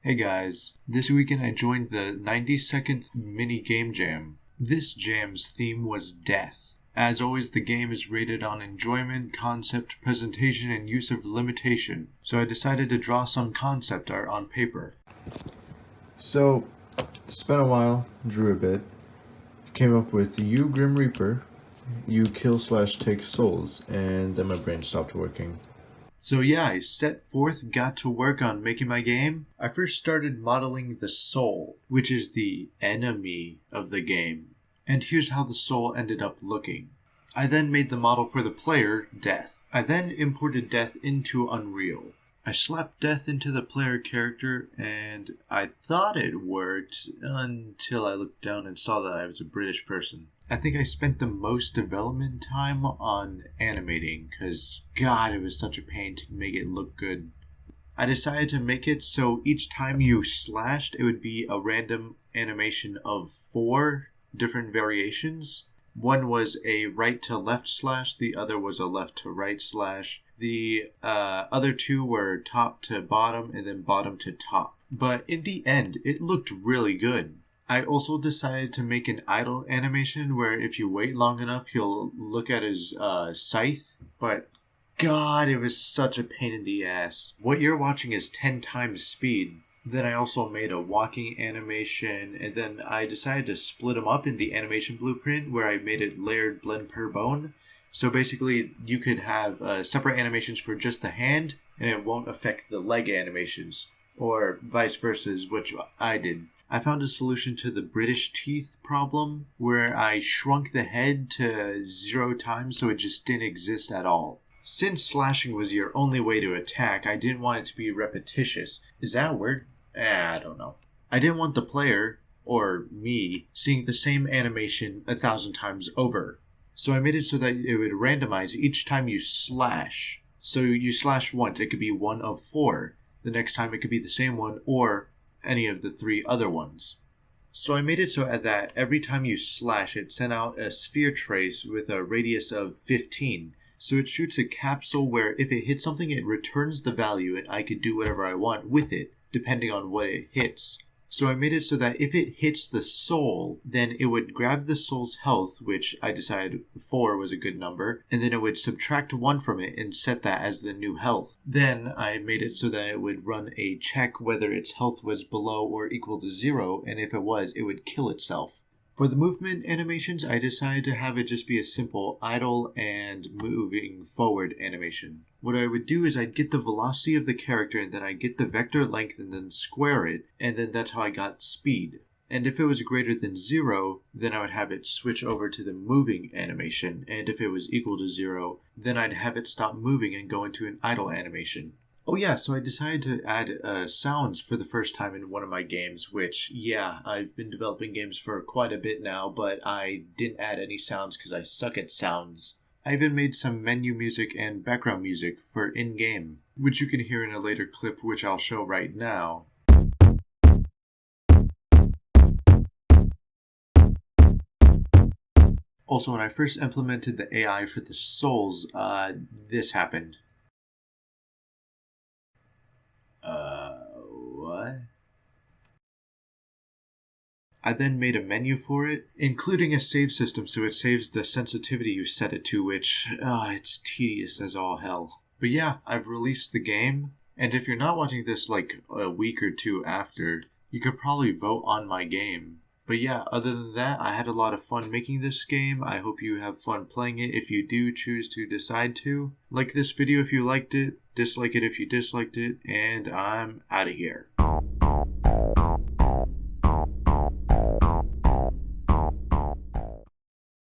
Hey guys, this weekend I joined the 90-second mini game jam. This jam's theme was death. As always, the game is rated on enjoyment, concept, presentation, and use of limitation, so I decided to draw some concept art on paper. So, spent a while, drew a bit, came up with you Grim Reaper, you kill/take souls, and then my brain stopped working. So yeah, I set forth, got to work on making my game. I first started modeling the soul, which is the enemy of the game. And here's how the soul ended up looking. I then made the model for the player, Death. I then imported Death into Unreal. I slapped Death into the player character, and I thought it worked until I looked down and saw that I was a British person. I think I spent the most development time on animating, because God, it was such a pain to make it look good. I decided to make it so each time you slashed, it would be a random animation of 4 different variations. One was a right to left slash, the other was a left to right slash. The other 2 were top to bottom and then bottom to top. But in the end, it looked really good. I also decided to make an idle animation where if you wait long enough, he'll look at his scythe. But God, it was such a pain in the ass. What you're watching is 10 times speed. Then I also made a walking animation, and then I decided to split them up in the animation blueprint where I made it layered blend per bone. So basically, you could have separate animations for just the hand, and it won't affect the leg animations, or vice versa, which I did. I found a solution to the British teeth problem where I shrunk the head to 0 times so it just didn't exist at all. Since slashing was your only way to attack, I didn't want it to be repetitious. Is that a word? I don't know. I didn't want the player, or me, seeing the same animation 1,000 times over. So I made it so that it would randomize each time you slash. So you slash once, it could be one of 4. The next time it could be the same one, or any of the 3 other ones. So I made it so that every time you slash, it sent out a sphere trace with a radius of 15. So it shoots a capsule where if it hits something, it returns the value and I could do whatever I want with it, depending on what it hits. So I made it so that if it hits the soul, then it would grab the soul's health, which I decided 4 was a good number, and then it would subtract 1 from it and set that as the new health. Then I made it so that it would run a check whether its health was below or equal to 0, and if it was, it would kill itself. For the movement animations, I decided to have it just be a simple idle and moving forward animation. What I would do is I'd get the velocity of the character and then I'd get the vector length and then square it, and then that's how I got speed. And if it was greater than 0, then I would have it switch over to the moving animation, and if it was equal to 0, then I'd have it stop moving and go into an idle animation. Oh yeah, so I decided to add sounds for the first time in one of my games, which, yeah, I've been developing games for quite a bit now, but I didn't add any sounds because I suck at sounds. I even made some menu music and background music for in-game, which you can hear in a later clip which I'll show right now. Also, when I first implemented the AI for the souls, this happened. What? I then made a menu for it, including a save system so it saves the sensitivity you set it to, which, it's tedious as all hell. But yeah, I've released the game, and if you're not watching this like a week or 2 after, you could probably vote on my game. But yeah, other than that, I had a lot of fun making this game. I hope you have fun playing it if you do choose to decide to. Like this video if you liked it, dislike it if you disliked it, and I'm out of here.